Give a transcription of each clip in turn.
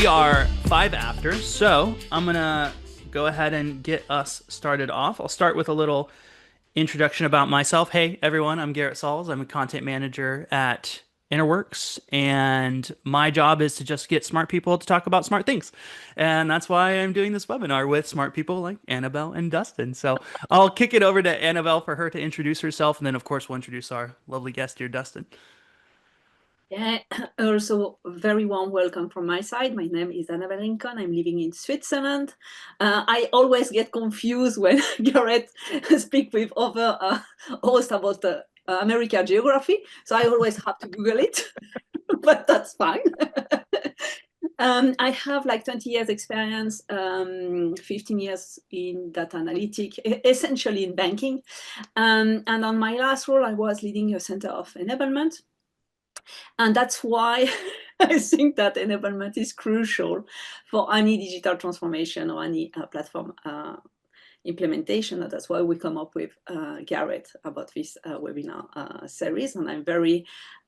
We are 5 after, so I'm gonna go ahead and get us started off. I'll start with a little introduction about myself. Hey everyone, I'm Garrett Sauls. I'm a content manager at Interworks, and my job is to just get smart people to talk about smart things. And that's why I'm doing this webinar with smart people like Annabelle and Dustin. So I'll kick it over to Annabelle for her to introduce herself, and then of course we'll introduce our lovely guest here, Dustin. Yeah, also very warm welcome from my side. My name is Annabelle Lincoln. I'm living in Switzerland. I always get confused when Garrett speak with other hosts about America geography, so I always have to Google it, but that's fine. I have like 20 years experience, 15 years in data analytics, essentially in banking. And on my last role, I was leading a center of enablement. And that's why I think that enablement is crucial for any digital transformation or any platform implementation. And that's why we come up with Garrett about this webinar series. And I'm very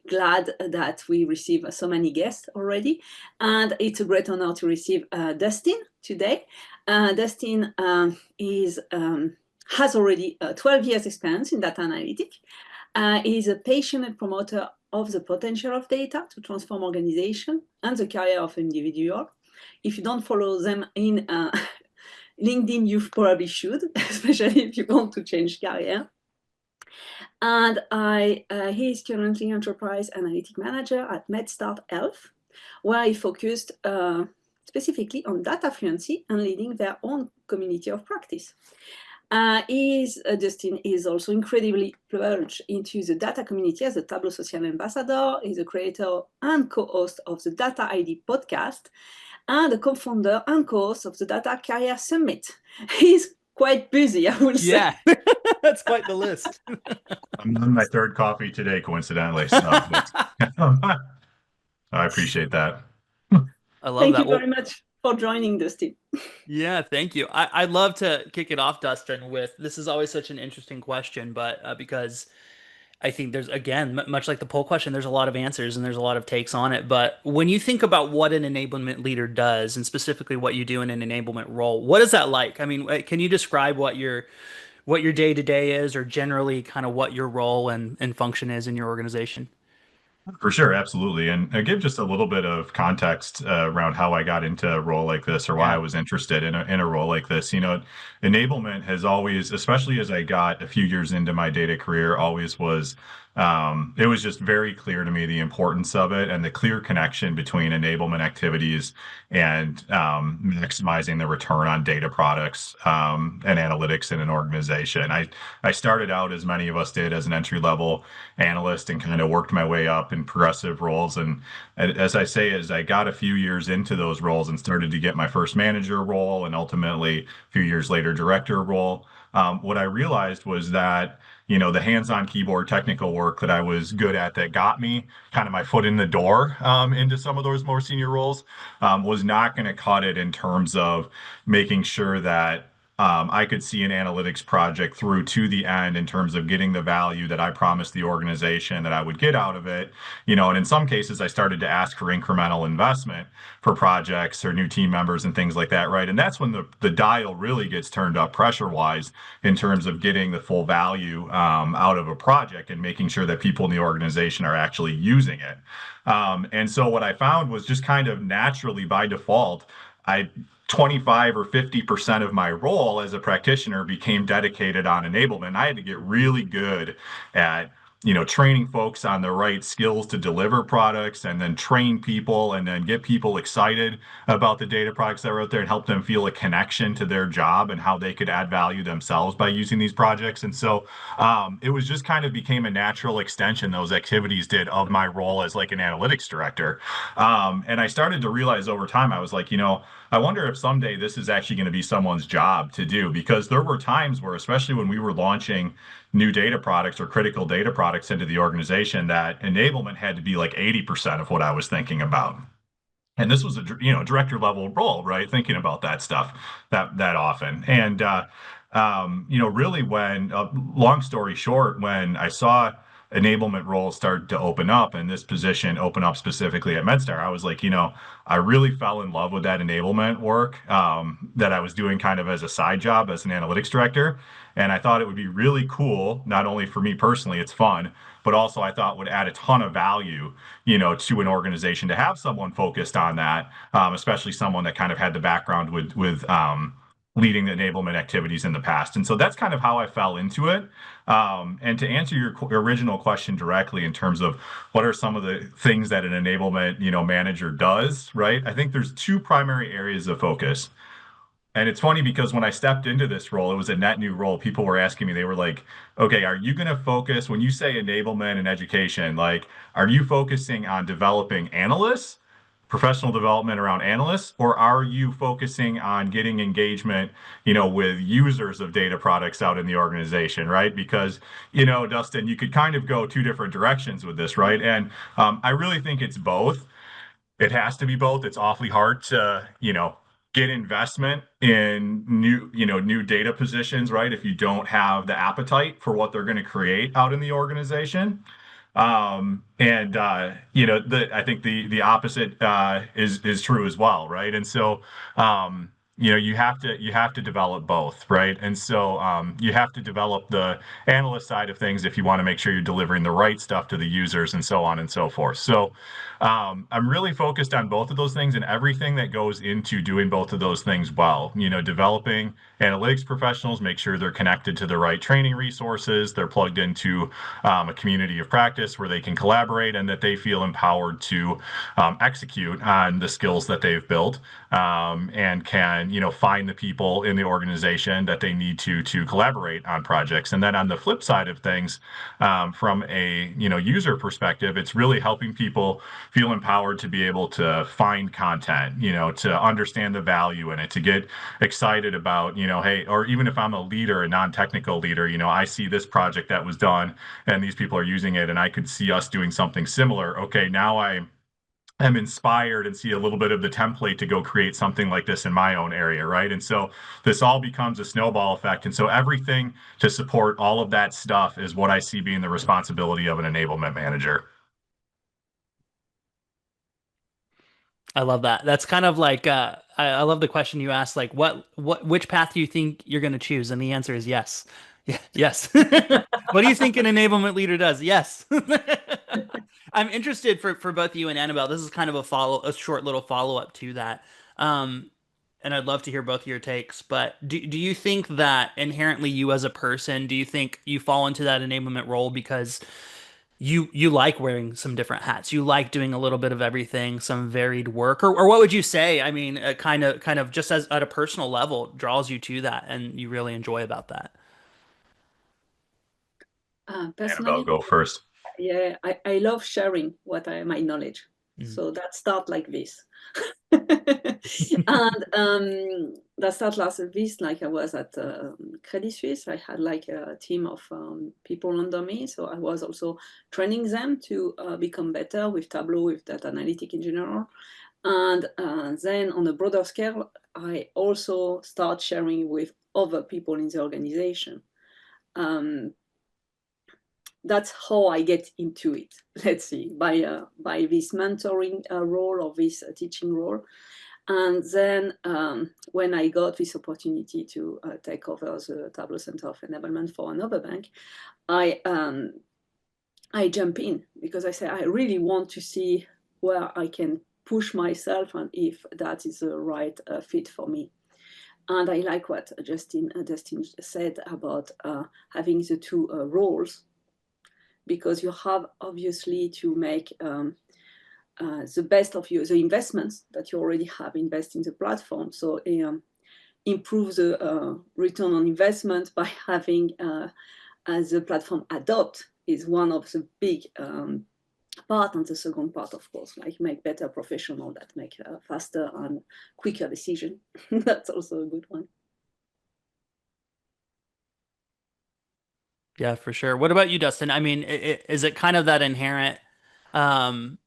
glad that we receive so many guests already. And it's a great honor to receive Dustin today. Dustin has already 12 years experience in data analytics. He is a passionate promoter of the potential of data to transform organization and the career of individual. If you don't follow them in LinkedIn, you probably should, especially if you want to change career. And he is currently enterprise analytic manager at MedStar Health, where he focused specifically on data fluency and leading their own community of practice. Dustin is also incredibly plunged into the data community as a Tableau Social ambassador. He's a creator and co-host of the Data ID podcast and a co-founder and co-host of the Data Career Summit. He's quite busy, I will say. Yeah, that's quite the list. I'm on my third coffee today, coincidentally. So I appreciate that. I love Thank that. you very much for joining, Dustin. Yeah, thank you. I'd love to kick it off, Dustin, with this is always such an interesting question, but because I think there's, again, much like the poll question, there's a lot of answers and there's a lot of takes on it. But when you think about what an enablement leader does, and specifically what you do in an enablement role, what is that like? I mean, can you describe what your day to day is, or generally kind of what your role and function is in your organization? For sure, absolutely. And give just a little bit of context around how I got into a role like this or why I Yeah. was interested in a role like this. Enablement has always, especially as I got a few years into my data career, always was, it was just very clear to me the importance of it and the clear connection between enablement activities and maximizing the return on data products and analytics in an organization. I started out, as many of us did, as an entry level analyst and kind of worked my way up in progressive roles. And as I say, as I got a few years into those roles and started to get my first manager role and ultimately a few years later director role, what I realized was that the hands-on keyboard technical work that I was good at that got me kind of my foot in the door into some of those more senior roles was not going to cut it in terms of making sure that I could see an analytics project through to the end in terms of getting the value that I promised the organization that I would get out of it. And in some cases, I started to ask for incremental investment for projects or new team members and things like that, right? And that's when the dial really gets turned up pressure-wise in terms of getting the full value out of a project and making sure that people in the organization are actually using it. And so what I found was just kind of naturally by default, 25 or 50% of my role as a practitioner became dedicated on enablement. I had to get really good at training folks on the right skills to deliver products and then train people and then get people excited about the data products that are out there and help them feel a connection to their job and how they could add value themselves by using these projects. And so it was just kind of became a natural extension, those activities did, of my role as like an analytics director. And I started to realize over time, I was like, I wonder if someday this is actually going to be someone's job to do, because there were times where, especially when we were launching new data products or critical data products into the organization, that enablement had to be like 80% of what I was thinking about. And this was a director level role, right? Thinking about that stuff that often. And really when long story short, when I saw enablement roles started to open up and this position open up specifically at MedStar, I was like, I really fell in love with that enablement work that I was doing kind of as a side job as an analytics director. And I thought it would be really cool, not only for me personally, it's fun, but also I thought would add a ton of value, to an organization to have someone focused on that, especially someone that kind of had the background with leading the enablement activities in the past. And so that's kind of how I fell into it. And to answer your original question directly in terms of what are some of the things that an enablement, manager does, right? I think there's two primary areas of focus. And it's funny because when I stepped into this role, it was a net new role. People were asking me, they were like, okay, are you going to focus when you say enablement and education, like, are you focusing on developing analysts, professional development around analysts, or are you focusing on getting engagement, with users of data products out in the organization, right? Because, Dustin, you could kind of go two different directions with this, right? And I really think it's both. It has to be both. It's awfully hard to, get investment in new data positions, right? If you don't have the appetite for what they're going to create out in the organization. And I think the opposite is true as well, right? And so you have to develop both, right? And so you have to develop the analyst side of things if you want to make sure you're delivering the right stuff to the users and so on and so forth. So I'm really focused on both of those things and everything that goes into doing both of those things well. Developing analytics professionals, make sure they're connected to the right training resources, they're plugged into a community of practice where they can collaborate and that they feel empowered to execute on the skills that they've built, and can, find the people in the organization that they need to collaborate on projects. And then on the flip side of things, from a, user perspective, it's really helping people feel empowered to be able to find content, to understand the value in it, to get excited about, hey, or even if I'm a leader, a non-technical leader, I see this project that was done and these people are using it and I could see us doing something similar. Okay, now I am inspired and see a little bit of the template to go create something like this in my own area, right? And so this all becomes a snowball effect. And so everything to support all of that stuff is what I see being the responsibility of an enablement manager. I love that. That's kind of like I love the question you asked, like which path do you think you're going to choose? And the answer is yes. Yeah, yes. What do you think an enablement leader does? Yes. I'm interested for both you and Annabelle. This is kind of a short little follow-up to that. Um, and I'd love to hear both of your takes, but do you think that inherently you as a person, do you think you fall into that enablement role because you like wearing some different hats. You like doing a little bit of everything, some varied work, or what would you say? I mean, kind of just as at a personal level draws you to that, and you really enjoy about that. Annabelle, Personally, go first. yeah, I love sharing my knowledge. Mm. So that start like this. And that start like this, like I was at Credit Suisse. I had like a team of people under me. So I was also training them to become better with Tableau, with data analytic in general. And then on a broader scale, I also start sharing with other people in the organization. Um, that's how I get into it. Let's see, by this mentoring role or this teaching role, and then when I got this opportunity to take over the Tableau Center of Enablement for another bank, I um, I jump in because I say I really want to see where I can push myself and if that is the right fit for me. And I like what Dustin said about having the two roles, because you have obviously to make the best of the investments that you already have invest in the platform. So improve the return on investment by having the platform adopt is one of the big part. And the second part, of course, like make better professional that make faster and quicker decision. That's also a good one. Yeah, for sure. What about you, Dustin? I mean, is it kind of that inherent? Um,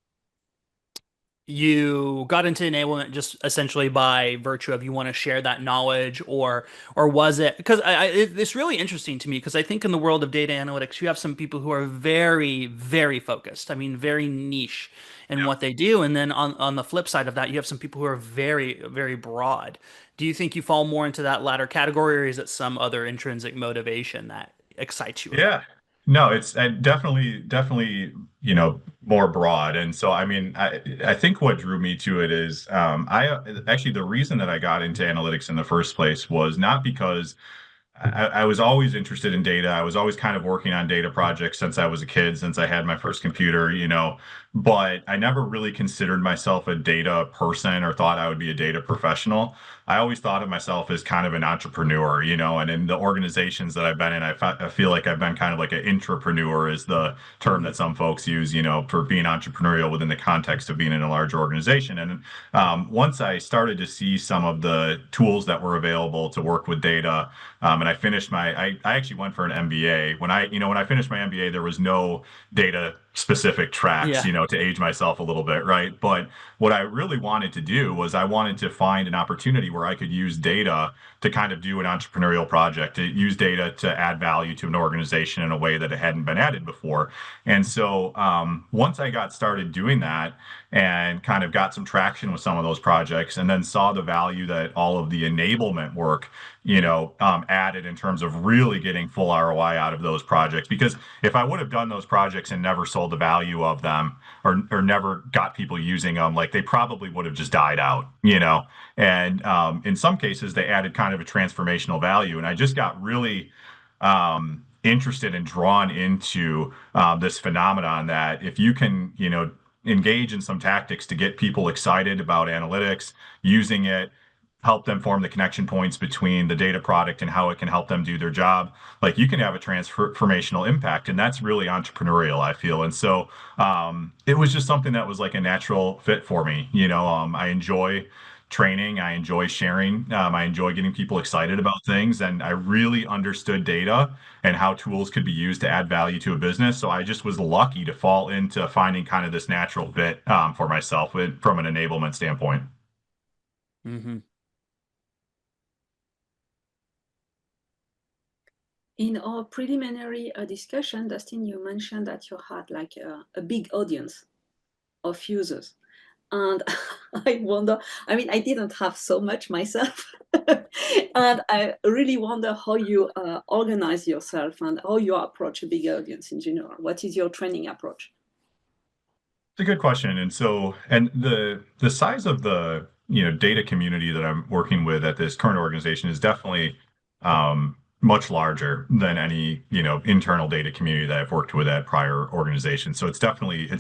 you got into enablement just essentially by virtue of you want to share that knowledge, or was it because it's really interesting to me because I think in the world of data analytics you have some people who are very, very focused. I mean, very niche in Yeah. what they do, and then on the flip side of that, you have some people who are very, very broad. Do you think you fall more into that latter category, or is it some other intrinsic motivation that excites you about Yeah. No, it's definitely, more broad. And so, I mean, I think what drew me to it is, actually the reason that I got into analytics in the first place was not because I was always interested in data. I was always kind of working on data projects since I was a kid, since I had my first computer, but I never really considered myself a data person or thought I would be a data professional. I always thought of myself as kind of an entrepreneur, and in the organizations that I've been in, I feel like I've been kind of like an intrapreneur is the term it? that some folks use, for being entrepreneurial within the context of being in a large organization. And once I started to see some of the tools that were available to work with data, and I finished I actually went for an MBA. When I finished my MBA, there was no data specific tracks, Yeah. to age myself a little bit, right? But what I really wanted to do was I wanted to find an opportunity where I could use data to kind of do an entrepreneurial project, to use data to add value to an organization in a way that it hadn't been added before. And so once I got started doing that and kind of got some traction with some of those projects, and then saw the value that all of the enablement work added in terms of really getting full ROI out of those projects. Because if I would have done those projects and never sold the value of them, or never got people using them, like they probably would have just died out. And in some cases, they added kind of a transformational value. And I just got really interested and drawn into this phenomenon that if you can, engage in some tactics to get people excited about analytics, using it, help them form the connection points between the data product and how it can help them do their job. Like you can have a transformational impact, and that's really entrepreneurial, I feel. And so it was just something that was like a natural fit for me. I enjoy training, I enjoy sharing, I enjoy getting people excited about things, and I really understood data and how tools could be used to add value to a business. So I just was lucky to fall into finding kind of this natural fit for myself from an enablement standpoint. Hmm. In our preliminary discussion, Dustin, you mentioned that you had like a big audience of users. And I wonder, I mean, I didn't have so much myself. And I really wonder how you organize yourself and how you approach a big audience in general. What is your training approach? It's a good question. And so, and the size of the, data community that I'm working with at this current organization is definitely much larger than any, internal data community that I've worked with at prior organizations. So it's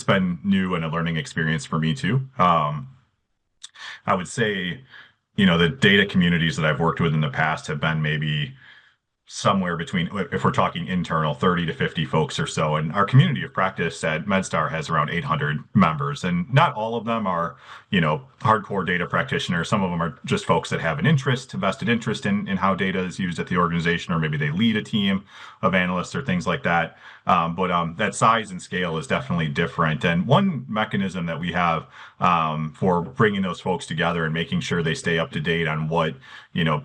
been new and a learning experience for me too. I would say, the data communities that I've worked with in the past have been maybe somewhere between, if we're talking internal, 30 to 50 folks or so. And our community of practice at MedStar has around 800 members. And not all of them are, hardcore data practitioners. Some of them are just folks that have a vested interest in how data is used at the organization, or maybe they lead a team of analysts or things like that. But that size and scale is definitely different. And one mechanism that we have for bringing those folks together and making sure they stay up to date on what,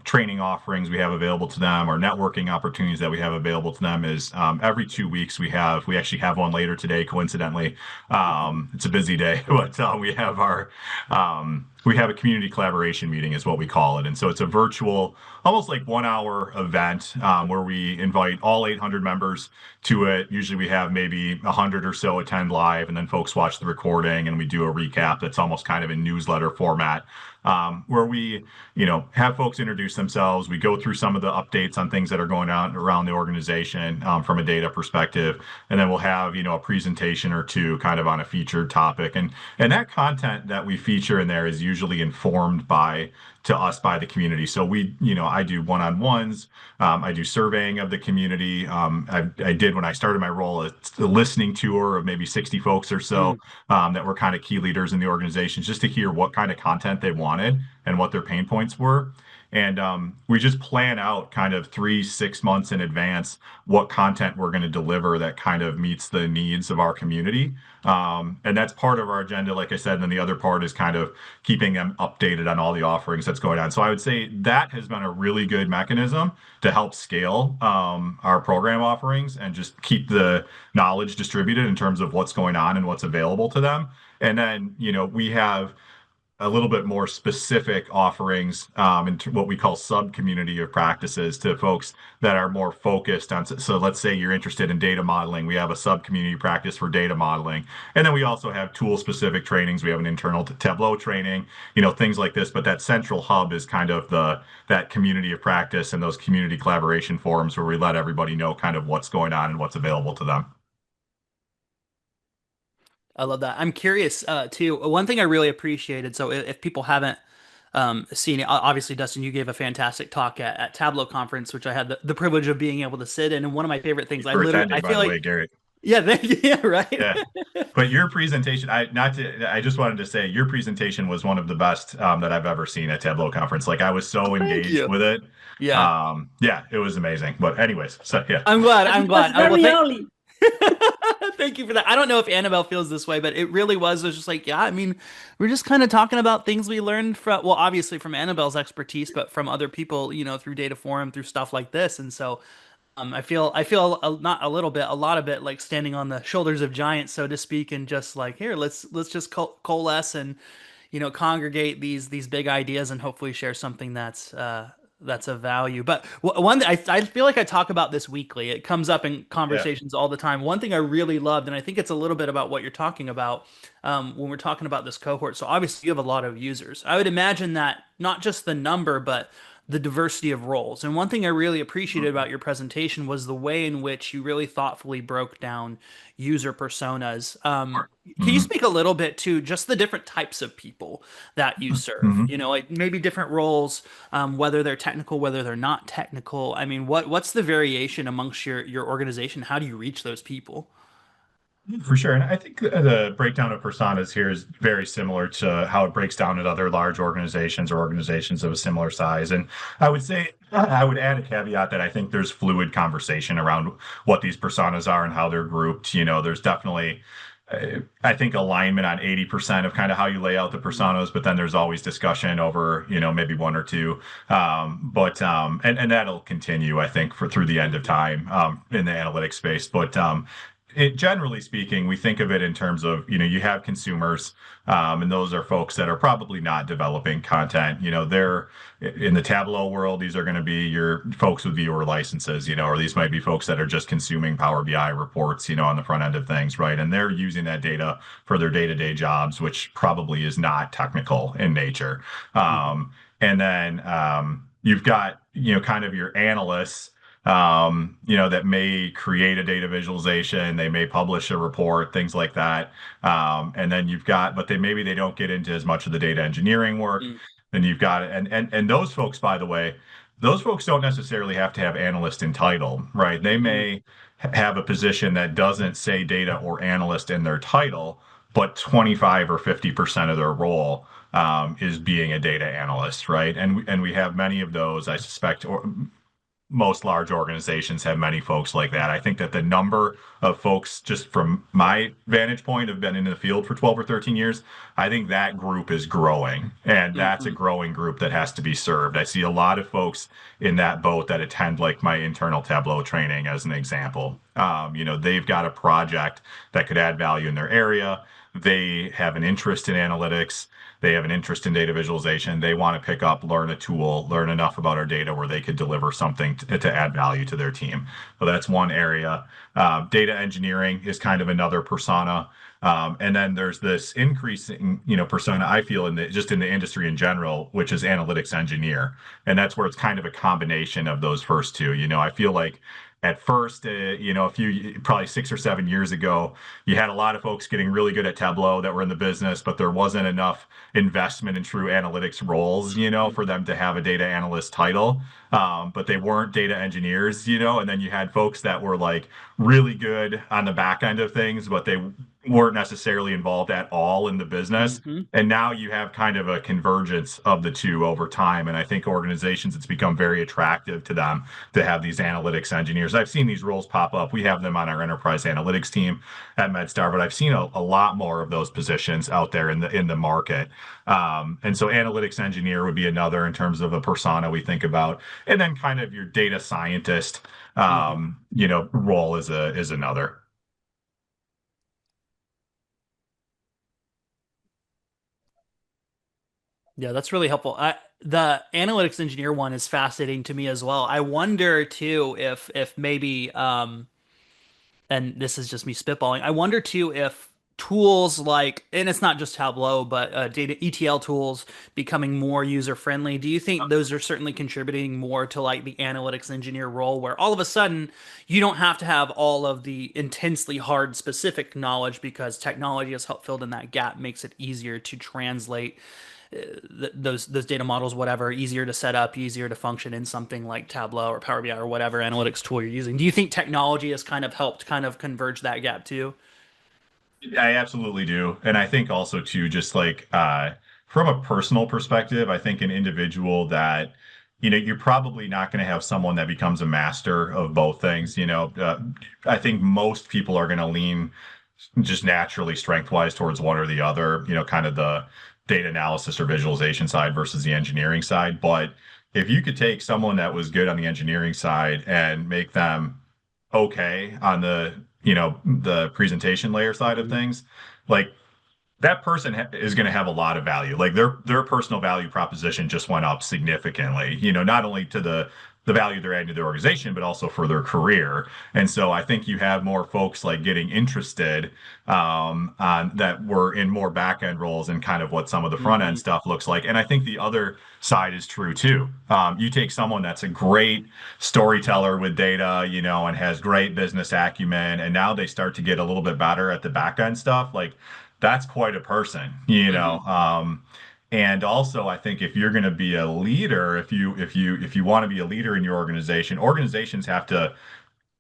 training offerings we have available to them, or networking opportunities that we have available to them is every 2 weeks we actually have one later today, coincidentally. It's a busy day, but we have a community collaboration meeting is what we call it. And so it's a virtual, almost like 1 hour event where we invite all 800 members to it. Usually we have maybe 100 or so attend live, and then folks watch the recording and we do a recap that's almost kind of in newsletter format, where we, have folks introduce themselves. We go through some of the updates on things that are going on around the organization from a data perspective. And then we'll have, a presentation or two kind of on a featured topic. And that content that we feature in there is usually informed to us by the community. So I do one-on-ones. I do surveying of the community. I did, when I started my role, a listening tour of maybe 60 folks or so that were kind of key leaders in the organization, just to hear what kind of content they wanted and what their pain points were. And we just plan out kind of 3, 6 months in advance what content we're going to deliver that kind of meets the needs of our community. And that's part of our agenda, like I said. And then the other part is kind of keeping them updated on all the offerings that's going on. So I would say that has been a really good mechanism to help scale our program offerings and just keep the knowledge distributed in terms of what's going on and what's available to them. And then, we have a little bit more specific offerings into what we call sub-community of practices to folks that are more focused on. So let's say you're interested in data modeling. We have a sub-community practice for data modeling. And then we also have tool-specific trainings. We have an internal Tableau training, things like this. But that central hub is kind of that community of practice and those community collaboration forums where we let everybody know kind of what's going on and what's available to them. I love that. I'm curious too. One thing I really appreciated. So if people haven't seen it, obviously, Dustin, you gave a fantastic talk at Tableau conference, which I had the privilege of being able to sit in. And one of my favorite things, Thanks for I attending, by feel the like, way, Gary. yeah, thank you. Yeah, right. Yeah. But your presentation, I just wanted to say your presentation was one of the best that I've ever seen at Tableau conference. Like I was so Thank engaged you. with it. Yeah, Yeah, it was amazing. But anyways, so yeah. I'm glad. But I'm it was glad. Well, very early. thank you for that. I don't know if Annabelle feels this way, but it really was just like, yeah, I mean, we're just kind of talking about things we learned from, well, obviously from Annabelle's expertise, but from other people, through data forum, through stuff like this. And so, I feel not a little bit, a lot of it like standing on the shoulders of giants, so to speak, and just like here, let's just coalesce and congregate these big ideas and hopefully share something that's of value. But one thing I feel like I talk about this weekly. It comes up in Yeah. conversations all the time. One thing I really loved, and I think it's a little bit about what you're talking about when we're talking about this cohort. So obviously you have a lot of users. I would imagine that not just the number, but the diversity of roles. And one thing I really appreciated about your presentation was the way in which you really thoughtfully broke down user personas. Can you Mm-hmm. speak a little bit to just the different types of people that you serve? Mm-hmm. Like maybe different roles, whether they're technical, whether they're not technical. I mean, what's the variation amongst your organization? How do you reach those people? For sure. And I think the breakdown of personas here is very similar to how it breaks down at other large organizations or organizations of a similar size. And I would say, I would add a caveat that I think there's fluid conversation around what these personas are and how they're grouped. There's definitely, I think, alignment on 80% of kind of how you lay out the personas, but then there's always discussion over, maybe one or two. And that'll continue, I think, for through the end of time in the analytics space. But generally speaking, we think of it in terms of, you have consumers, and those are folks that are probably not developing content. They're in the Tableau world, these are going to be your folks with viewer licenses, or these might be folks that are just consuming Power BI reports, on the front end of things, right? And they're using that data for their day-to-day jobs, which probably is not technical in nature. Mhm. And then you've got, kind of your analysts that may create a data visualization, they may publish a report, things like that. And then but maybe they don't get into as much of the data engineering work. Mm, Then you've got and those folks, by the way, those folks don't necessarily have to have analyst in title, right? They mhm, may have a position that doesn't say data or analyst in their title, but 25 or 50% of their role is being a data analyst, right? And we have many of those, I suspect, or most large organizations have many folks like that. I think that the number of folks, just from my vantage point, have been in the field for 12 or 13 years. I think that group is growing, and that's a mhm, growing group that has to be served. I see a lot of folks in that boat that attend like my internal Tableau training, as an example. They've got a project that could add value in their area. They have an interest in analytics. They have an interest in data visualization. They want to pick up, learn a tool, learn enough about our data where they could deliver something to add value to their team. So that's one area. Data engineering is kind of another persona. And then there's this increasing, persona I feel just in the industry in general, which is analytics engineer. And that's where it's kind of a combination of those first two. I feel like at first, probably 6 or 7 years ago, you had a lot of folks getting really good at Tableau that were in the business, but there wasn't enough investment in true analytics roles, for them to have a data analyst title. But they weren't data engineers, and then you had folks that were like really good on the back end of things, but they weren't necessarily involved at all in the business. Hmm. And now you have kind of a convergence of the two over time. And I think organizations, it's become very attractive to them to have these analytics engineers. I've seen these roles pop up. We have them on our enterprise analytics team at MedStar, but I've seen a lot more of those positions out there in the market. And so analytics engineer would be another in terms of a persona we think about. And then kind of your data scientist, Hmm. role is another. Yeah, that's really helpful. The analytics engineer one is fascinating to me as well. I wonder too if maybe and this is just me spitballing. I wonder too if tools like, and it's not just Tableau, but data ETL tools becoming more user friendly. Do you think those are certainly contributing more to like the analytics engineer role, where all of a sudden you don't have to have all of the intensely hard specific knowledge because technology has helped fill in that gap, makes it easier to translate those data models, whatever, easier to set up, easier to function in something like Tableau or Power BI or whatever analytics tool you're using. Do you think technology has kind of helped kind of converge that gap too? I absolutely do. And I think also too, just like from a personal perspective, I think an individual that, you're probably not going to have someone that becomes a master of both things. I think most people are going to lean just naturally strength wise towards one or the other, kind of the data analysis or visualization side versus the engineering side. But if you could take someone that was good on the engineering side and make them okay on the presentation layer side of Mhm. things, like that person is going to have a lot of value. Like their personal value proposition just went up significantly. Not only to the value they're adding to their organization, but also for their career. And so I think you have more folks like getting interested on that were in more back end roles and kind of what some of the front end Mhm. stuff looks like. And I think the other side is true too. You take someone that's a great storyteller with data, and has great business acumen, and now they start to get a little bit better at the back end stuff. Like that's quite a person. Mhm. And also I think if you're going to be a leader, if you want to be a leader in your organization, organizations have to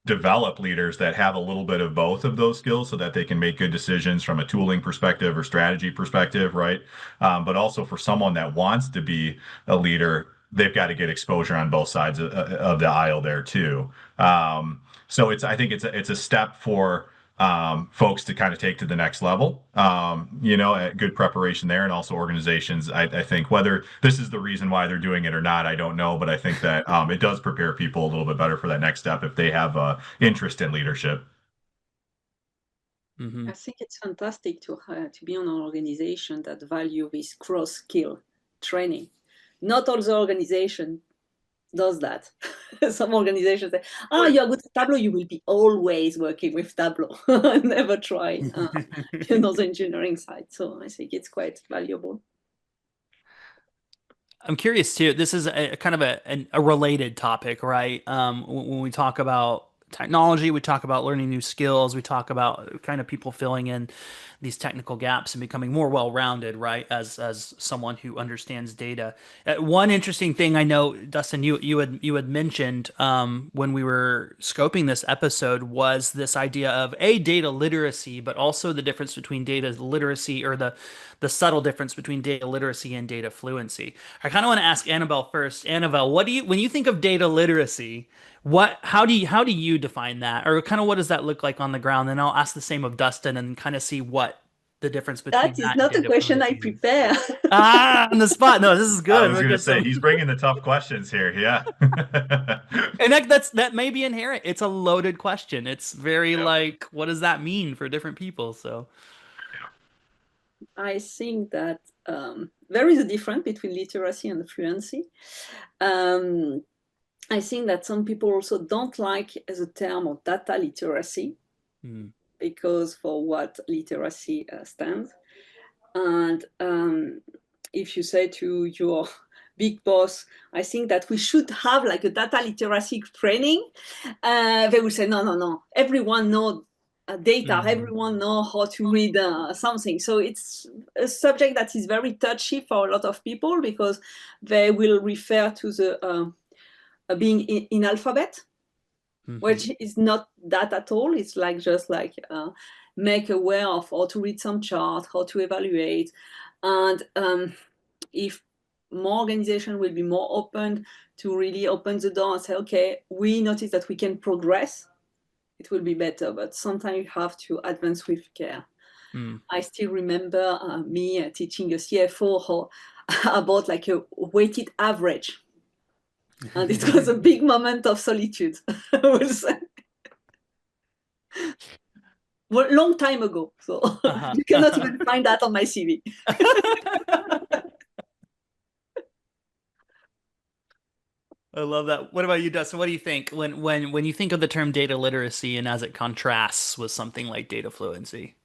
develop leaders that have a little bit of both of those skills so that they can make good decisions from a tooling perspective or strategy perspective, right? But also for someone that wants to be a leader, they've got to get exposure on both sides of the aisle there too. So I think it's a step for folks to kind of take to the next level. Good preparation there, and also organizations. I think whether this is the reason why they're doing it or not, I don't know, but I think that it does prepare people a little bit better for that next step if they have interest in leadership. Mhm. I think it's fantastic to be on an organization that value this cross skill training. Not all the organization does that. Some organizations say, "Ah, you are good at Tableau, you will be always working with Tableau." Never try, the engineering side. So I think it's quite valuable. I'm curious too. This is a kind of a related topic, right? When we talk about technology, we talk about learning new skills, we talk about kind of people filling in these technical gaps and becoming more well-rounded, right? As someone who understands data. One interesting thing I know, Dustin, you had mentioned when we were scoping this episode was this idea of a data literacy, but also the difference between data literacy or the subtle difference between data literacy and data fluency. I kind of want to ask Annabelle first. Annabelle, when you think of data literacy, how do you define that, or kind of what does that look like on the ground? Then I'll ask the same of Dustin and kind of see what the difference between That is that and not a data question I fluency is. prepare. Ah, on the spot. No, this is I good. was We'll going to get say some. he's bringing the tough questions here. Yeah. And that may be inherent. It's a loaded question. It's very Yep. like, what does that mean for different people? So, I think that there is a difference between literacy and fluency. Um, I think that some people also don't like the term of data literacy hmm. because for what literacy stands. And if you say to your big boss, I think that we should have like a data literacy training, they will say, no, no, no. Everyone knows data. Hmm. Everyone know how to read something. So it's a subject that is very touchy for a lot of people because they will refer to the being in alphabet. Hmm. which is not that at all. It's like just like make aware of how to read some chart, how to evaluate, and if more organization will be more open to really open the door and say, okay, we notice that we can progress, it will be better. But sometimes you have to advance with care. Mm. I still remember me teaching a CFO about like a weighted average. And it was a big moment of solitude, I would say. Well, long time ago. So Uh-huh. you cannot even find that on my CV. I love that. What about you, Dustin? What do you think when you think of the term data literacy and as it contrasts with something like data fluency?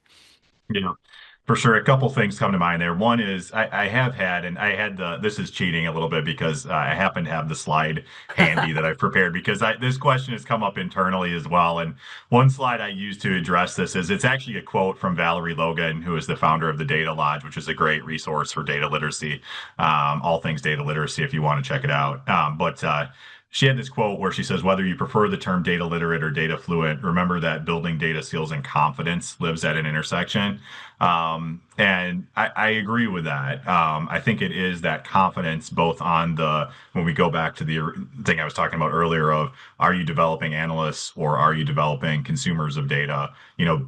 Yeah, for sure. A couple things come to mind there. One is I have had, and I had this is cheating a little bit because I happen to have the slide handy that I've prepared because this question has come up internally as well. And one slide I use to address this is it's actually a quote from Valerie Logan, who is the founder of the Data Lodge, which is a great resource for data literacy, all things data literacy if you want to check it out. But she had this quote where she says, whether you prefer the term data literate or data fluent, remember that building data skills and confidence lives at an intersection. And I agree with that. I think it is that confidence both on when we go back to the thing I was talking about earlier of, are you developing analysts or are you developing consumers of data?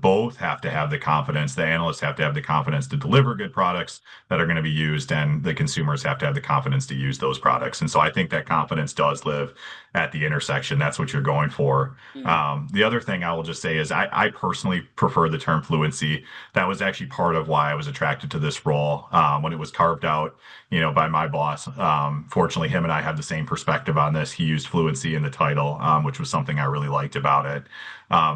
Both have to have the confidence. The analysts have to have the confidence to deliver good products that are going to be used, and the consumers have to have the confidence to use those products. And so I think that confidence does live at the intersection. That's what you're going for. Mm. The other thing I will just say is I personally prefer the term fluency. That was actually part of why I was attracted to this role when it was carved out, by my boss. Fortunately, him and I have the same perspective on this. He used fluency in the title, which was something I really liked about it.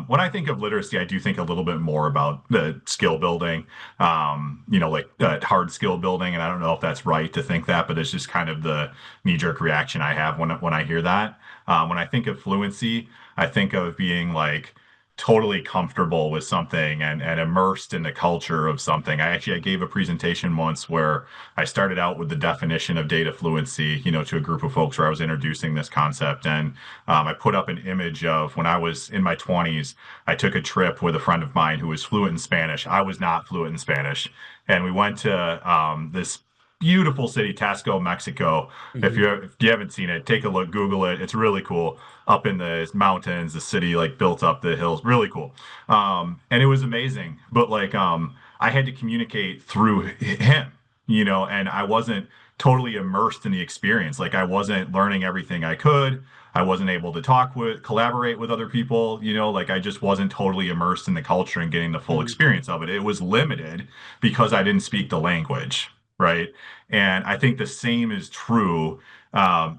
When I think of literacy, I do think a little bit more about the skill building, like hard skill building. And I don't know if that's right to think that, but it's just kind of the knee-jerk reaction I have when I hear that. When I think of fluency, I think of being like totally comfortable with something and immersed in the culture of something. I gave a presentation once where I started out with the definition of data fluency, to a group of folks where I was introducing this concept. And I put up an image of when I was in my 20s, I took a trip with a friend of mine who was fluent in Spanish. I was not fluent in Spanish. And we went to this beautiful city, Tasco, Mexico. If you haven't seen it, take a look, Google it. It's really cool. Up in the mountains, the city like built up the hills, really cool. And it was amazing. But like I had to communicate through him, and I wasn't totally immersed in the experience. Like I wasn't learning everything I could. I wasn't able to collaborate with other people, like I just wasn't totally immersed in the culture and getting the full Mm. experience of it. It was limited because I didn't speak the language, right? And I think the same is true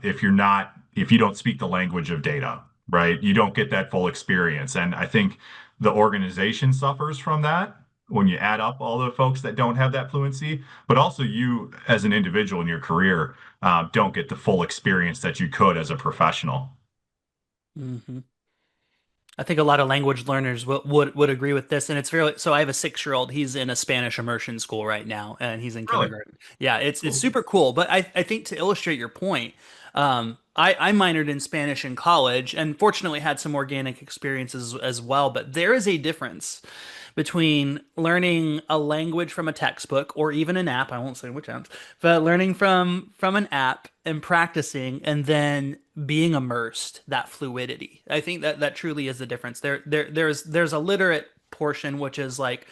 if you don't speak the language of data, right? You don't get that full experience. And I think the organization suffers from that when you add up all the folks that don't have that fluency, but also you as an individual in your career don't get the full experience that you could as a professional. Hmm. I think a lot of language learners would agree with this, and it's really so. I have a 6-year-old. He's in a Spanish immersion school right now, and he's in Really? kindergarten. Yeah, it's Cool. super cool. But I think to illustrate your point, I minored in Spanish in college, and fortunately had some organic experiences as well. But there is a difference between learning a language from a textbook or even an app. I won't say which apps, but learning from an app and practicing and then being immersed, that fluidity. I think that truly is the difference. There's a literate portion which is like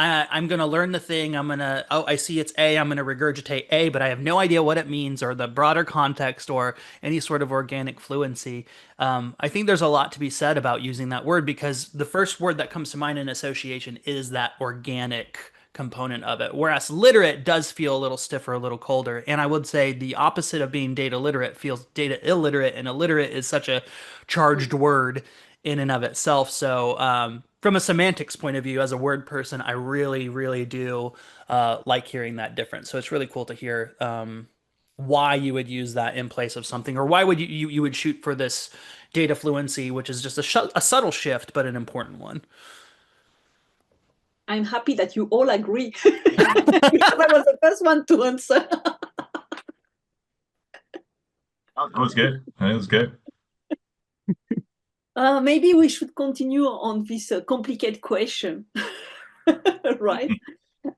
I'm gonna learn the thing. Oh, I see it's A. I'm gonna regurgitate A, but I have no idea what it means or the broader context or any sort of organic fluency. I think there's a lot to be said about using that word because the first word that comes to mind in association is that organic component of it. Whereas literate does feel a little stiffer, a little colder. And I would say the opposite of being data literate feels data illiterate, and illiterate is such a charged word in and of itself. So, from a semantics point of view, as a word person, I really, really do like hearing that difference. So it's really cool to hear why you would use that in place of something, or why would you would shoot for this data fluency, which is just a subtle shift, but an important one. I'm happy that you all agree because I was the first one to answer. That was good. That was good. Maybe we should continue on this complicated question, right?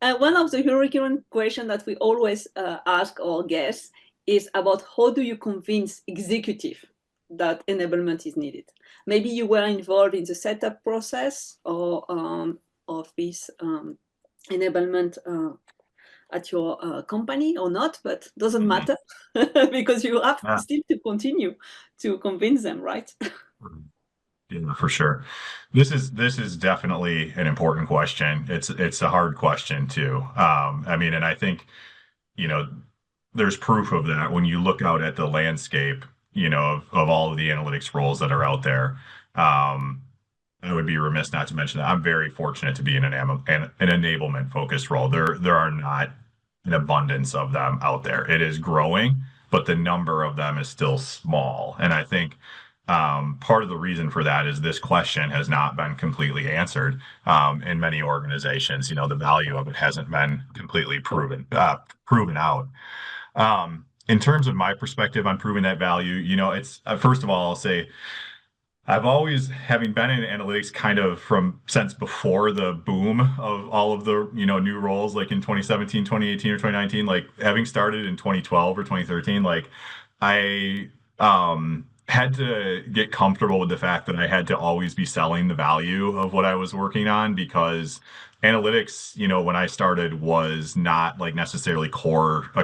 One of the recurrent questions that we always ask our guests is about how do you convince executive that enablement is needed? Maybe you were involved in the setup process or of this enablement at your company or not, but doesn't Mhm. matter because you have Yeah. still to continue to convince them, right? Yeah, for sure. This is definitely an important question. It's a hard question too. I mean, and I think, you know, there's proof of that when you look out at the landscape, of all of the analytics roles that are out there. Um, I would be remiss not to mention that I'm very fortunate to be in an enablement focused role. There are not an abundance of them out there. It is growing, but the number of them is still small. And I think part of the reason for that is this question has not been completely answered in many organizations. The value of it hasn't been completely proven out. In terms of my perspective on proving that value, it's first of all, I'll say I've always, having been in analytics kind of from since before the boom of all of the, new roles, like in 2017, 2018, or 2019, like having started in 2012 or 2013, like I had to get comfortable with the fact that I had to always be selling the value of what I was working on because analytics, when I started was not like necessarily a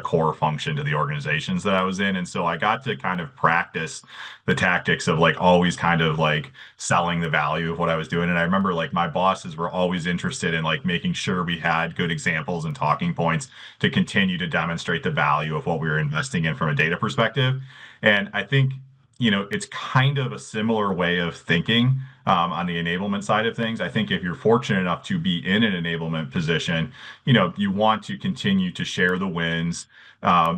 core function to the organizations that I was in. And so I got to kind of practice the tactics of like always kind of like selling the value of what I was doing. And I remember like my bosses were always interested in like making sure we had good examples and talking points to continue to demonstrate the value of what we were investing in from a data perspective. And I think, it's kind of a similar way of thinking on the enablement side of things. I think if you're fortunate enough to be in an enablement position, you want to continue to share the wins,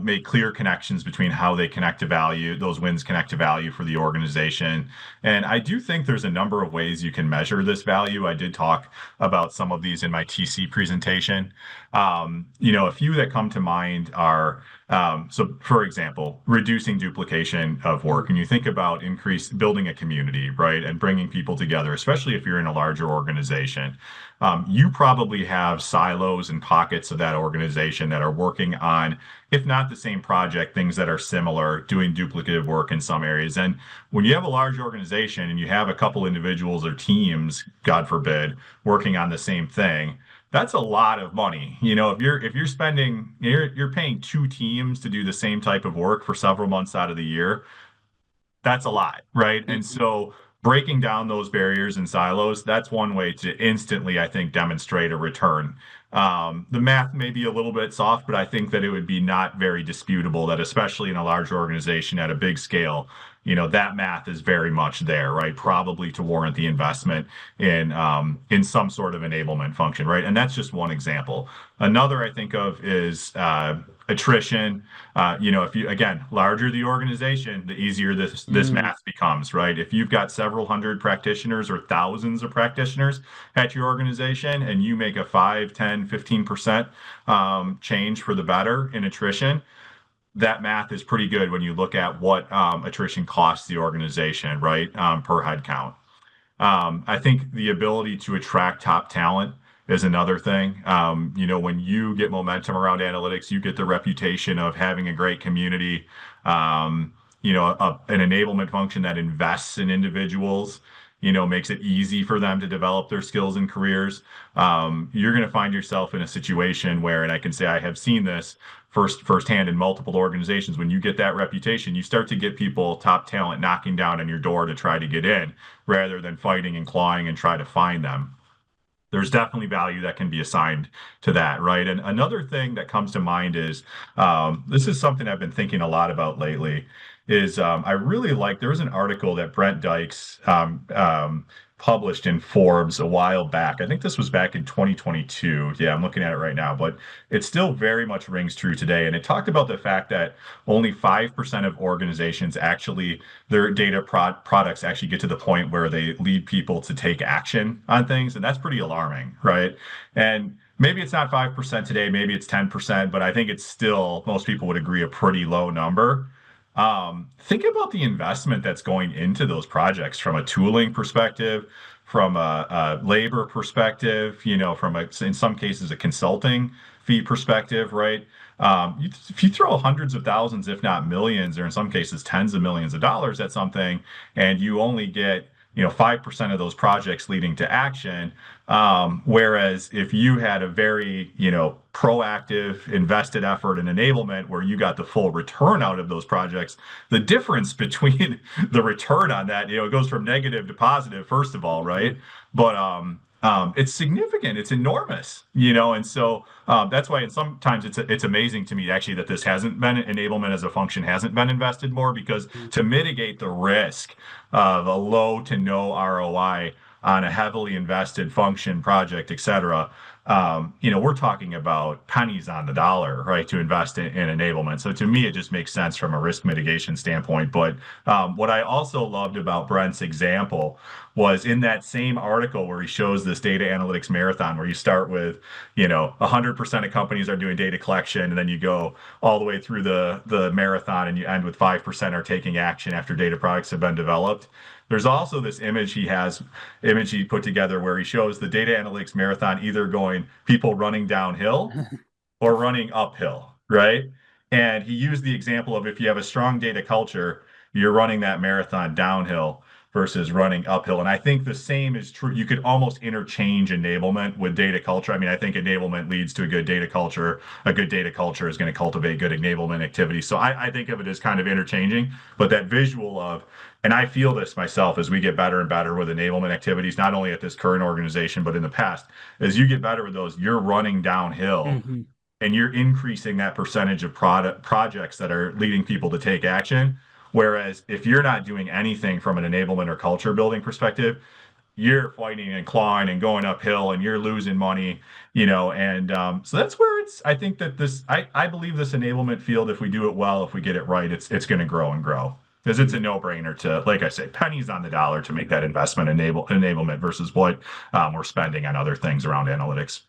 make clear connections between how they connect to value, those wins connect to value for the organization. And I do think there's a number of ways you can measure this value. I did talk about some of these in my TC presentation. A few that come to mind are so, for example, reducing duplication of work. And you think about building a community, right? And bringing people together, especially if you're in a larger organization. You probably have silos and pockets of that organization that are working on, if not the same project, things that are similar, doing duplicative work in some areas. And when you have a large organization and you have a couple individuals or teams, God forbid, working on the same thing, that's a lot of money. If you're spending, you're paying two teams to do the same type of work for several months out of the year, that's a lot, right? And so breaking down those barriers and silos, that's one way to instantly, I think, demonstrate a return. The math may be a little bit soft, but I think that it would be not very disputable that, especially in a large organization at a big scale, that math is very much there, right? Probably to warrant the investment in some sort of enablement function, right? And that's just one example. Another I think of is attrition. If you again, larger the organization, the easier this Mm. math becomes, right? If you've got several hundred practitioners or thousands of practitioners at your organization and you make a 5, 10, 15% change for the better in attrition, that math is pretty good when you look at what attrition costs the organization, right? Per head count. I think the ability to attract top talent is another thing. When you get momentum around analytics, you get the reputation of having a great community, an enablement function that invests in individuals, makes it easy for them to develop their skills and careers. You're going to find yourself in a situation where, and I can say I have seen this firsthand in multiple organizations, when you get that reputation, you start to get people, top talent, knocking down on your door to try to get in rather than fighting and clawing and try to find them. There's definitely value that can be assigned to that, right? And another thing that comes to mind is this is something I've been thinking a lot about lately. Is I really like there was an article that Brent Dykes published in Forbes a while back. I think this was back in 2022. Yeah, I'm looking at it right now, but it still very much rings true today. And it talked about the fact that only 5% of organizations actually their products actually get to the point where they lead people to take action on things. And that's pretty alarming, right? And maybe it's not 5% today, maybe it's 10%, but I think it's still, most people would agree, a pretty low number. think about the investment that's going into those projects from a tooling perspective, from a labor perspective, from in some cases, a consulting fee perspective, right? If you throw hundreds of thousands, if not millions, or in some cases tens of millions of dollars at something, and you only get 5% of those projects leading to action. Whereas if you had a very, proactive, invested effort and enablement where you got the full return out of those projects, the difference between the return on that, it goes from negative to positive, first of all, right? Mhm. But it's significant, it's enormous, and so that's why, and sometimes it's amazing to me actually that this hasn't been enablement as a function hasn't been invested more because to mitigate the risk of a low to no ROI on a heavily invested function project, et cetera. We're talking about pennies on the dollar, right, to invest in enablement. So to me, it just makes sense from a risk mitigation standpoint. But what I also loved about Brent's example was in that same article where he shows this data analytics marathon, where you start with, 100% of companies are doing data collection, and then you go all the way through the marathon, and you end with 5% are taking action after data products have been developed. There's also this image he put together where he shows the data analytics marathon either going people running downhill or running uphill, right? And he used the example of if you have a strong data culture, you're running that marathon downhill versus running uphill. And I think the same is true. You could almost interchange enablement with data culture. I mean, I think enablement leads to a good data culture. A good data culture is going to cultivate good enablement activity. So I think of it as kind of interchanging, but that visual of, and I feel this myself as we get better and better with enablement activities, not only at this current organization, but in the past, as you get better with those, you're running downhill Mhm. and you're increasing that percentage of product projects that are leading people to take action. Whereas if you're not doing anything from an enablement or culture building perspective, you're fighting and clawing and going uphill and you're losing money, and so that's where I think that I believe this enablement field, if we do it well, if we get it right, it's going to grow and grow. Because it's a no-brainer to, like I say, pennies on the dollar to make that investment enablement versus what we're spending on other things around analytics.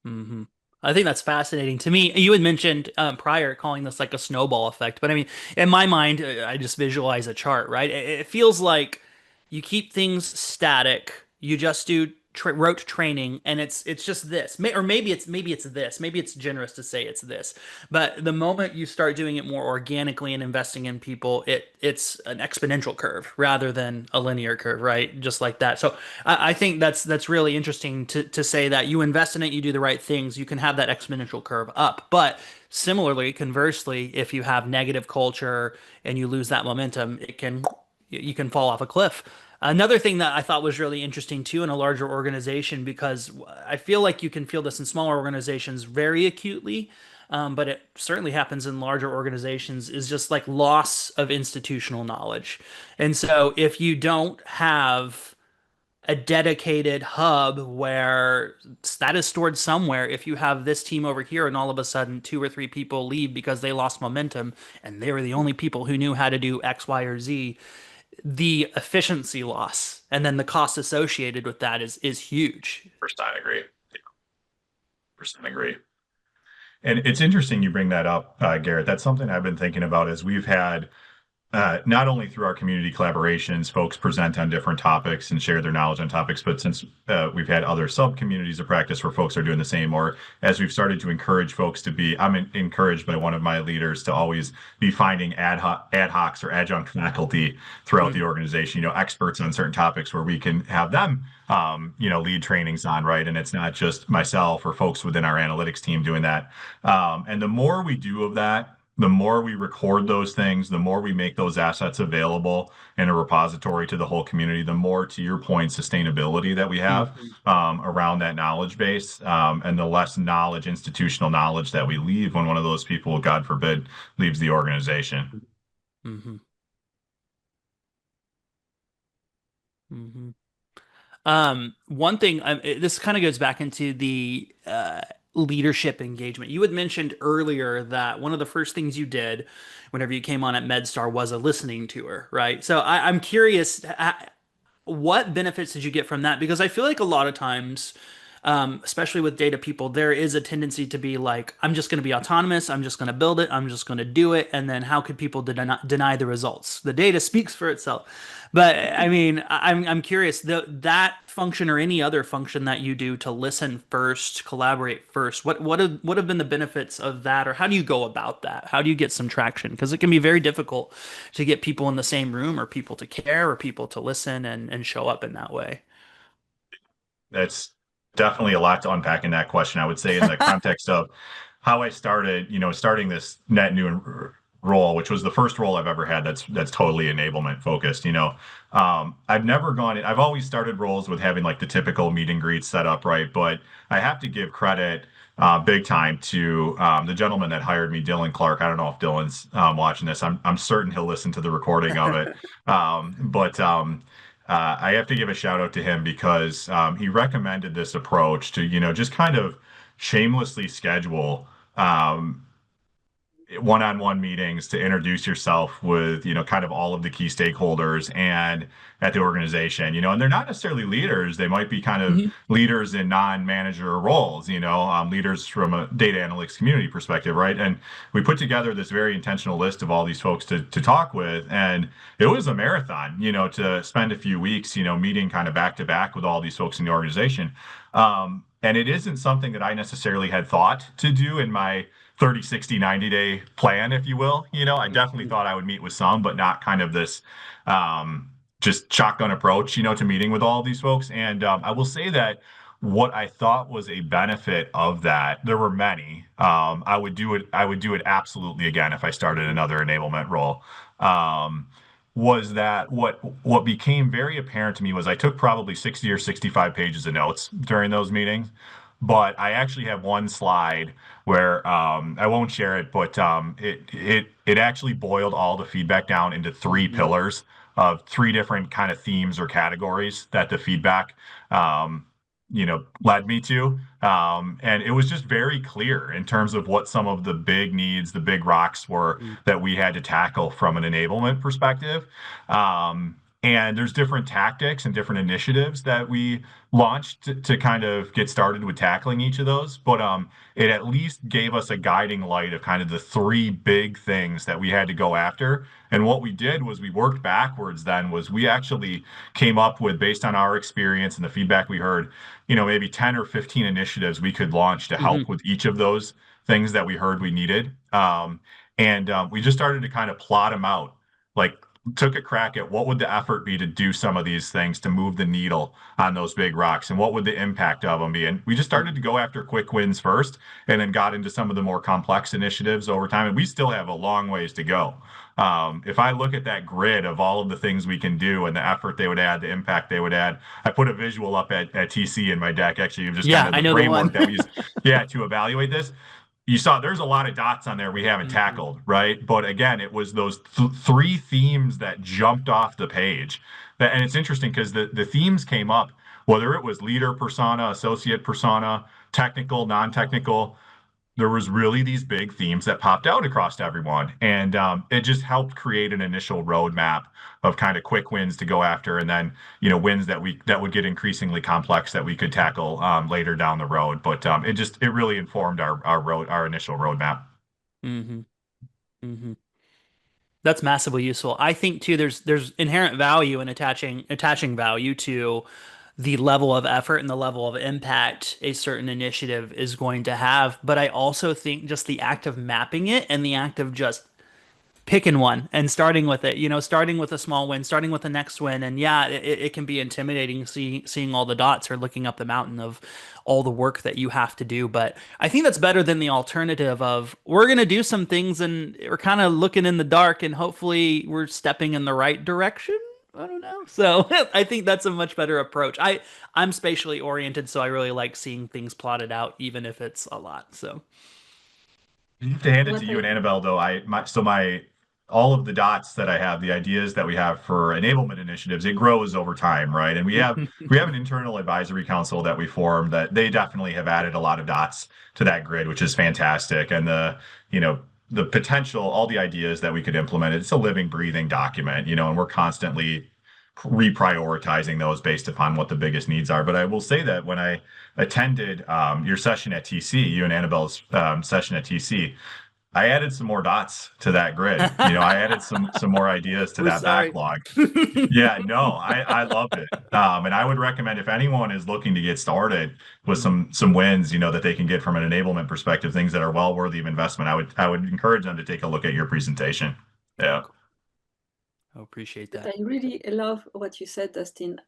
Hmm. I think that's fascinating to me. You had mentioned prior calling this like a snowball effect, but I mean, in my mind, I just visualize a chart, right? It feels like you keep things static. You just do rote training, and it's just this, or maybe it's this. Maybe it's generous to say it's this. But the moment you start doing it more organically and investing in people, it's an exponential curve rather than a linear curve, right? Just like that. So I think that's really interesting to say that you invest in it, you do the right things, you can have that exponential curve up. But similarly, conversely, if you have negative culture and you lose that momentum, you can fall off a cliff. Another thing that I thought was really interesting too in a larger organization, because I feel like you can feel this in smaller organizations very acutely, but it certainly happens in larger organizations, is just like loss of institutional knowledge. And so if you don't have a dedicated hub where that is stored somewhere. If you have this team over here and all of a sudden two or three people leave because they lost momentum and they were the only people who knew how to do X, Y, or Z, the efficiency loss and then the cost associated with that is huge. 100% agree. 100% agree. And it's interesting you bring that up, Garrett. That's something I've been thinking about as we've had not only through our community collaborations, folks present on different topics and share their knowledge on topics, but since we've had other sub communities of practice where folks are doing the same, or as we've started to encourage folks to be, encouraged by one of my leaders to always be finding ad hocs or adjunct faculty throughout the Mhm. organization, experts on certain topics where we can have them, lead trainings on, right? And it's not just myself or folks within our analytics team doing that. And the more we do of that, the more we record those things, the more we make those assets available in a repository to the whole community, the more, to your point, sustainability that we have Mhm. around that knowledge base, and the less knowledge, institutional knowledge that we leave when one of those people, God forbid, leaves the organization. Mhm. Mhm. One thing, this kind of goes back into the leadership engagement. You had mentioned earlier that one of the first things you did whenever you came on at MedStar was a listening tour, right? So I'm curious, what benefits did you get from that? Because I feel like a lot of times, especially with data people, there is a tendency to be like, I'm just going to be autonomous. I'm just going to build it. I'm just going to do it. And then how could people deny the results? The data speaks for itself. But I mean, I'm curious that function or any other function that you do to listen first, collaborate first. What have been the benefits of that, or how do you go about that? How do you get some traction? Because it can be very difficult to get people in the same room, or people to care, or people to listen and show up in that way. That's definitely a lot to unpack in that question. I would say in the context of how I started, starting this net new role, which was the first role I've ever had that's totally enablement focused. I've never gone. I've always started roles with having like the typical meet and greet set up, right? But I have to give credit big time to the gentleman that hired me, Dylan Clark. I don't know if Dylan's watching this. I'm certain he'll listen to the recording of it. But I have to give a shout out to him because he recommended this approach to, just kind of shamelessly schedule one-on-one meetings to introduce yourself with, kind of all of the key stakeholders and at the organization, and they're not necessarily leaders. They might be kind of Hmm. leaders in non-manager roles, leaders from a data analytics community perspective, right? And we put together this very intentional list of all these folks to talk with, and it was a marathon, to spend a few weeks, meeting kind of back to back with all these folks in the organization. And it isn't something that I necessarily had thought to do in my 30, 60, 90-day plan, if you will. I definitely thought I would meet with some, but not kind of this just shotgun approach, to meeting with all of these folks. And I will say that what I thought was a benefit of that, there were many. I would do it absolutely again if I started another enablement role. Was that what became very apparent to me was I took probably 60 or 65 pages of notes during those meetings, but I actually have one slide where I won't share it, but it actually boiled all the feedback down into three Hmm. pillars of three different kind of themes or categories that the feedback um, led me to. And it was just very clear in terms of what some of the big needs, the big rocks were that we had to tackle from an enablement perspective. And there's different tactics and different initiatives that we launched to kind of get started with tackling each of those. But it at least gave us a guiding light of kind of the three big things that we had to go after. And what we did was we worked backwards then was we actually came up with, based on our experience and the feedback we heard, maybe 10 or 15 initiatives we could launch to help Hmm. with each of those things that we heard we needed. And we just started to kind of plot them out, like took a crack at what would the effort be to do some of these things to move the needle on those big rocks and what would the impact of them be. And we just started to go after quick wins first and then got into some of the more complex initiatives over time. And we still have a long ways to go. If I look at that grid of all of the things we can do and the effort they would add, the impact they would add, I put a visual up at TC in my deck, actually, of just kind Yeah, of I the know the one. framework that we use, yeah, to evaluate this. You saw there's a lot of dots on there we haven't Hmm. tackled, right? But again, it was those three themes that jumped off the page. And it's interesting because the themes came up, whether it was leader persona, associate persona, technical, non-technical, there was really these big themes that popped out across everyone, and it just helped create an initial roadmap of kind of quick wins to go after, and then wins that would get increasingly complex that we could tackle later down the road. But it really informed our initial roadmap. Hmm. Hmm. That's massively useful. I think too, there's inherent value in attaching value to the level of effort and the level of impact a certain initiative is going to have. But I also think just the act of mapping it and the act of just picking one and starting with it, starting with a small win, starting with the next win. And yeah, it can be intimidating seeing all the dots or looking up the mountain of all the work that you have to do. But I think that's better than the alternative of we're going to do some things and we're kind of looking in the dark and hopefully we're stepping in the right direction. I don't know. So I think that's a much better approach. I'm spatially oriented, so I really like seeing things plotted out, even if it's a lot. So. To hand it to What you I and Annabelle, though, my all of the dots that I have, the ideas that we have for enablement initiatives, it grows over time, right? And we have an internal advisory council that we formed that they definitely have added a lot of dots to that grid, which is fantastic. And you know the potential, all the ideas that we could implement, it's a living, breathing document, and we're constantly reprioritizing those based upon what the biggest needs are. But I will say that when I attended your session at TC, you and Annabelle's session at TC, I added some more dots to that grid. You know, I added some more ideas to We're that sorry. backlog. Yeah, no, I love it. And I would recommend if anyone is looking to get started with Mhm. some wins, you know, that they can get from an enablement perspective, things that are well worthy of investment, I would encourage them to take a look at your presentation. Yeah, Cool. I appreciate But that. I really love what you said, Dustin,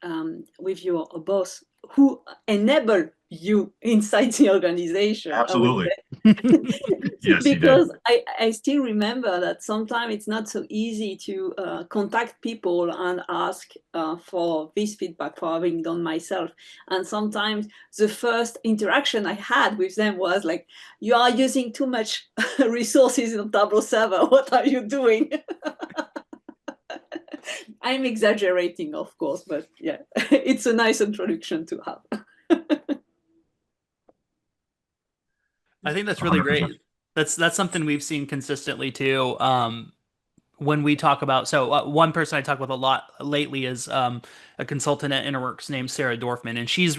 with your boss who enable you inside the organization, I would absolutely. say. Yes, he did. Because I still remember that sometimes it's not so easy to contact people and ask for this feedback for having done myself. And sometimes the first interaction I had with them was like, you are using too much resources in Tableau server. What are you doing? I'm exaggerating, of course, but yeah, it's a nice introduction to have. I think that's really 100%. great. That's something we've seen consistently too. When we talk about one person I talk with a lot lately is a consultant at Interworks named Sarah Dorfman, and she's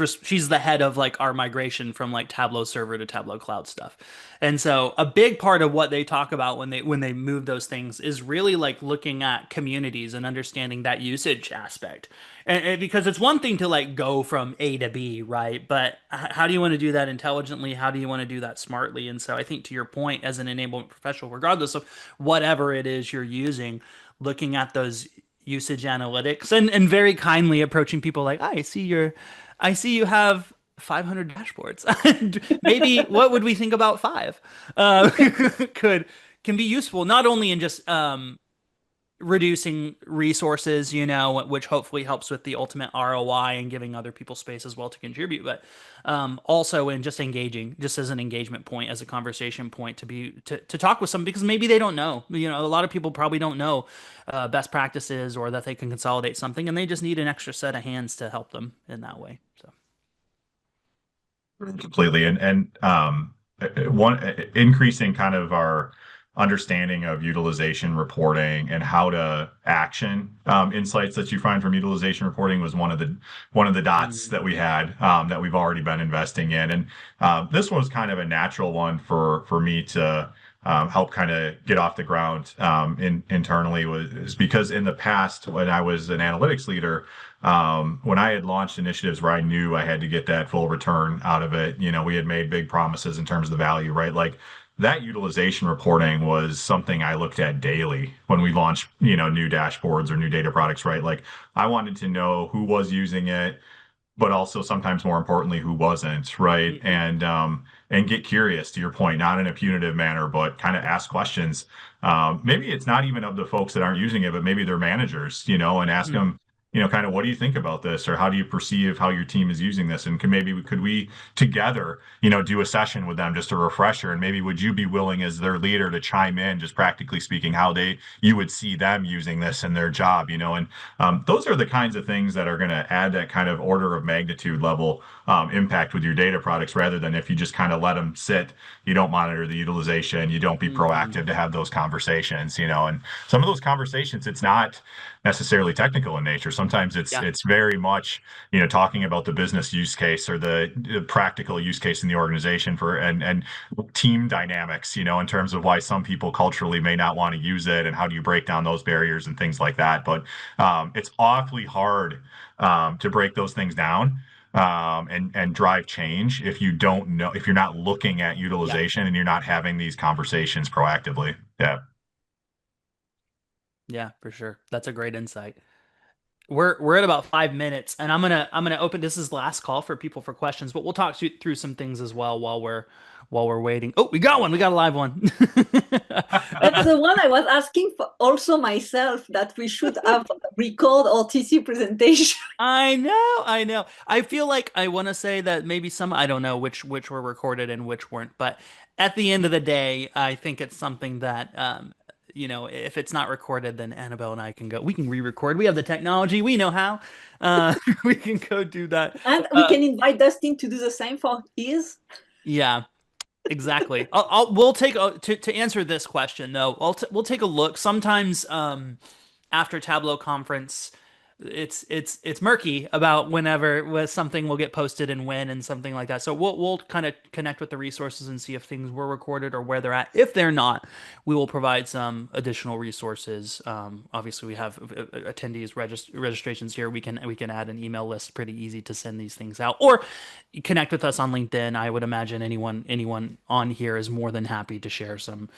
the head of like our migration from like Tableau server to Tableau cloud stuff. And so a big part of what they talk about when they move those things is really like looking at communities and understanding that usage aspect. And because it's one thing to like go from A to B, right? But how do you want to do that intelligently? How do you want to do that smartly? And so I think to your point, as an enablement professional, regardless of whatever it is you're using, looking at those usage analytics and very kindly approaching people like, I see you have 500 dashboards. And maybe what would we think about five? Could can be useful not only in just reducing resources, which hopefully helps with the ultimate ROI and giving other people space as well to contribute, but also in just engaging, just as an engagement point, as a conversation point to talk with someone because maybe they don't know. A lot of people probably don't know best practices or that they can consolidate something, and they just need an extra set of hands to help them in that way. So, Completely. One increasing kind of our understanding of utilization reporting and how to action insights that you find from utilization reporting was one of the dots mm, that we had that we've already been investing in. And this was kind of a natural one for me to help kind of get off the ground internally was because in the past when I was an analytics leader, when I had launched initiatives where I knew I had to get that full return out of it, we had made big promises in terms of the value, right? Like that utilization reporting was something I looked at daily when we launched, new dashboards or new data products, right? Like I wanted to know who was using it, but also sometimes more importantly, who wasn't, right? mhm, And get curious to your point, not in a punitive manner, but kind of ask questions. Maybe it's not even of the folks that aren't using it, but maybe they're managers, and ask mm, them, kind of what do you think about this, or how do you perceive how your team is using this, and could we together, do a session with them, just a refresher, and maybe would you be willing as their leader to chime in, just practically speaking, how you would see them using this in their job, and those are the kinds of things that are going to add that kind of order of magnitude level impact with your data products rather than if you just kind of let them sit, you don't monitor the utilization, you don't be mhm. proactive to have those conversations, and some of those conversations, it's not necessarily technical in nature. Sometimes it's Yeah. it's very much, talking about the business use case or the practical use case in the organization and team dynamics, in terms of why some people culturally may not want to use it and how do you break down those barriers and things like that. But it's awfully hard to break those things down and drive change if you don't know, if you're not looking at Yeah. utilization and you're not having these conversations proactively. Yeah. Yeah, for sure. That's a great insight. We're at about 5 minutes, and I'm gonna open this is last call for people for questions, but we'll talk through some things as well while we're waiting. Oh, we got one. We got a live one. That's the one I was asking for also myself that we should have record or TC presentation. I know, I know. I feel like I want to say that maybe some I don't know which were recorded and which weren't, but at the end of the day, I think it's something that if it's not recorded, then Annabelle and I can go. We can re-record. We have the technology. We know how. Uh, we can go do that. And we Uh, can invite Dustin to do the same for his. yeah. Exactly. We'll take to answer this question though. We'll take a look. Sometimes after Tableau conference, it's murky about whenever something will get posted and when and something like that. So we'll kind of connect with the resources and see if things were recorded or where they're at. If they're not, we will provide some additional resources. Obviously, we have attendees registrations here. We can add an email list. Pretty easy to send these things out, or connect with us on LinkedIn. I would imagine anyone on here is more than happy to share some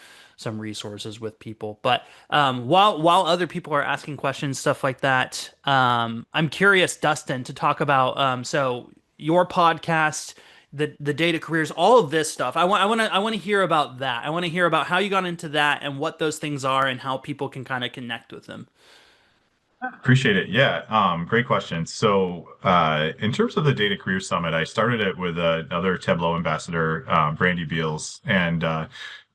resources with people. But while other people are asking questions, stuff like that, I'm curious, Dustin, to talk about so your podcast, the data careers, all of this stuff. I want to hear about that. I want to hear about how you got into that and what those things are and how people can kind of connect with them. Appreciate it. Yeah, great question. So, in terms of the Data Career Summit, I started it with another Tableau ambassador, Brandy Beals, and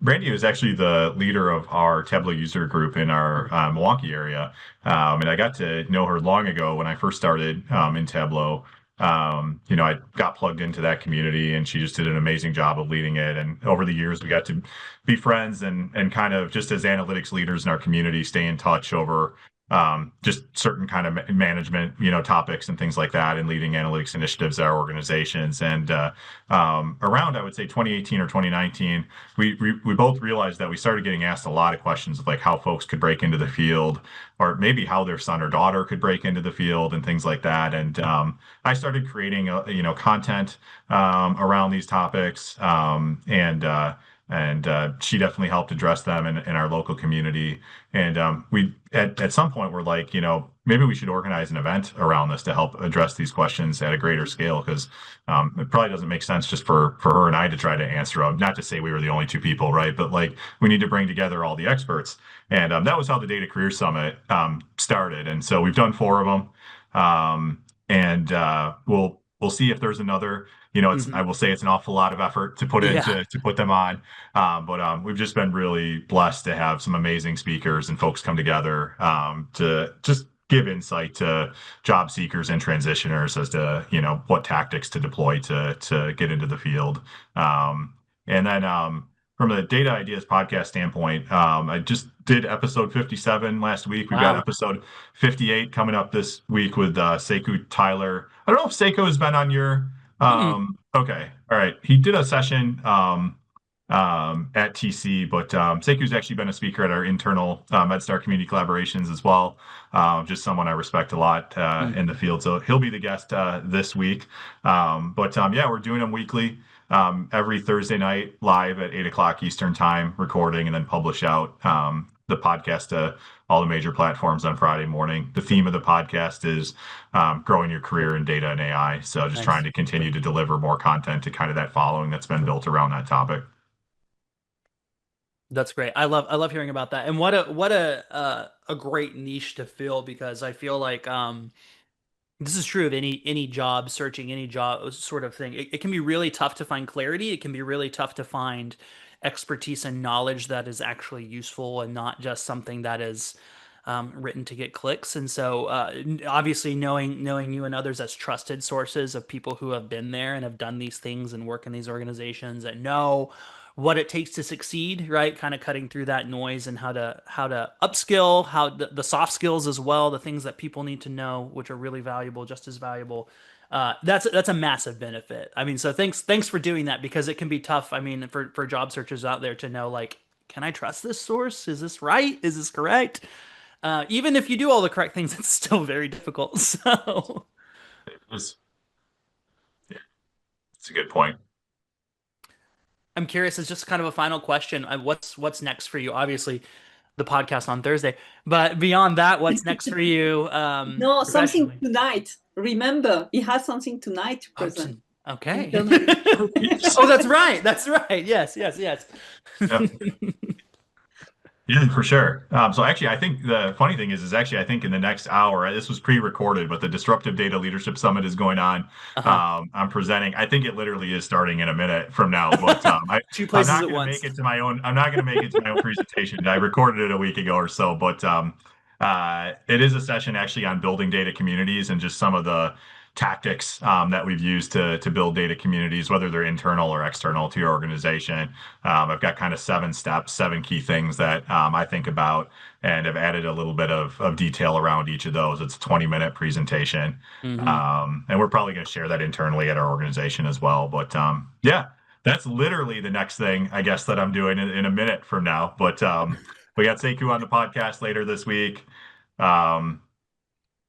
Brandy was actually the leader of our Tableau user group in our Milwaukee area. And I got to know her long ago when I first started in Tableau. I got plugged into that community, and she just did an amazing job of leading it. And over the years, we got to be friends and kind of just as analytics leaders in our community, stay in touch over just certain kind of management, topics and things like that, and leading analytics initiatives at our organizations. And around, I would say 2018 or 2019, we both realized that we started getting asked a lot of questions of like how folks could break into the field, or maybe how their son or daughter could break into the field and things like that. And I started creating, content around these topics, and she definitely helped address them in our local community. And we at some point we're like, maybe we should organize an event around this to help address these questions at a greater scale, because it probably doesn't make sense just for her and I to try to answer them. Not to say we were the only two people, right? But like we need to bring together all the experts. And that was how the Data Career Summit started. And so we've done four of them, and we'll see if there's another. I Mhm. will say it's an awful lot of effort to put Yeah. into to put them on. But we've just been really blessed to have some amazing speakers and folks come together to just give insight to job seekers and transitioners as to, what tactics to deploy to get into the field. And then from a Data Ideas podcast standpoint, I just did episode 57 last week. We've got Wow. episode 58 coming up this week with Sekou Tyler. I don't know if Sekou has been on your Mm-mm. okay. All right. He did a session at TC, but Seku's actually been a speaker at our internal MedStar community collaborations as well. Just someone I respect a lot in the field. So he'll be the guest this week. But yeah, we're doing them weekly, every Thursday night live at 8 o'clock Eastern time, recording and then publish out the podcast to all the major platforms on Friday morning. The theme of the podcast is growing your career in data and AI. So just trying Nice. to continue to deliver more content to kind of that following that's been built around that topic. That's great. I love hearing about that. And what a great niche to fill, because I feel like this is true of any job searching, any job sort of thing. It can be really tough to find clarity. It can be really tough to find expertise and knowledge that is actually useful and not just something that is written to get clicks. And so, obviously, knowing you and others as trusted sources of people who have been there and have done these things and work in these organizations and know what it takes to succeed, right? Kind of cutting through that noise and how to upskill, how the soft skills as well, the things that people need to know, which are really valuable, just as valuable. That's a massive benefit. I mean, so thanks for doing that, because it can be tough. I mean, for job searchers out there to know, like, can I trust this source? Is this right? Is this correct? Even if you do all the correct things, it's still very difficult. So It's, yeah, it's a good point. I'm curious, as just kind of a final question, what's next for you? Obviously, the podcast on Thursday, but beyond that, what's next for you No, something professionally? tonight. Remember, he has something tonight to Oh, present okay. internally. Yes. Oh, that's right. That's right. Yes, yes, yes. Yeah. Yeah, for sure. So actually, I think the funny thing is actually, I think in the next hour, this was pre-recorded, but the Disruptive Data Leadership Summit is going on. Uh-huh. I'm presenting. I think it literally is starting in a minute from now, but Two I'm places not at going to make once. it to my own. I'm not going to make it to my own presentation. I recorded it a week ago or so, but it is a session actually on building data communities and just some of the tactics that we've used to build data communities, whether they're internal or external to your organization. I've got kind of 7 steps, 7 key things that I think about, and have added a little bit of detail around each of those. It's a 20-minute presentation. Hmm. And we're probably going to share that internally at our organization as well. But yeah, that's literally the next thing, I guess, that I'm doing in a minute from now. But we got Sekou on the podcast later this week. Um,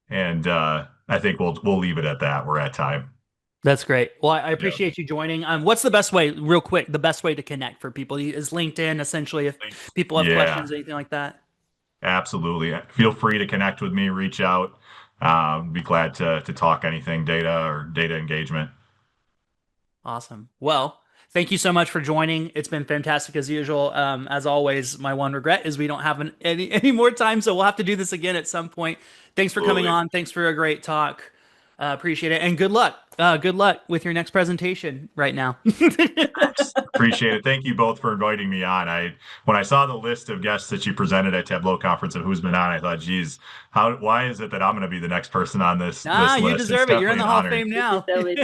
and I think we'll leave it at that. We're at time. That's great. Well, I Yeah. appreciate you joining. What's the best way, real quick, the best way to connect for people? Is LinkedIn essentially if people have Yeah, questions, anything like that? absolutely. Feel free to connect with me, reach out. Be glad to talk anything data or data engagement. Awesome. Well, thank you so much for joining. It's been fantastic as usual. As always, my one regret is we don't have any more time, so we'll have to do this again at some point. Thanks for coming Absolutely. on. Thanks for a great talk. Appreciate it, and good luck. Good luck with your next presentation right now. Thanks. Appreciate it. Thank you both for inviting me on. When I saw the list of guests that you presented at Tableau Conference and who's been on, I thought, geez, why is it that I'm going to be the next person on this Ah, you list? It's deserve it. You're in definitely the an Hall of honor. Fame You now. deserve it.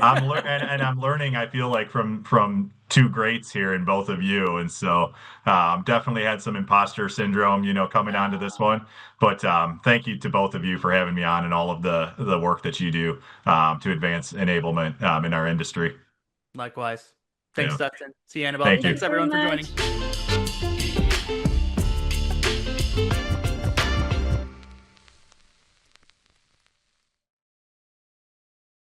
And I'm learning, I feel like from two greats here in both of you. And so definitely had some imposter syndrome, coming onto this one. But thank you to both of you for having me on and all of the work that you do to advance enablement in our industry. Likewise. Thanks, Yeah. Dustin. See you, Annabelle. Thank Thank you Thanks, you. very everyone, for much. joining.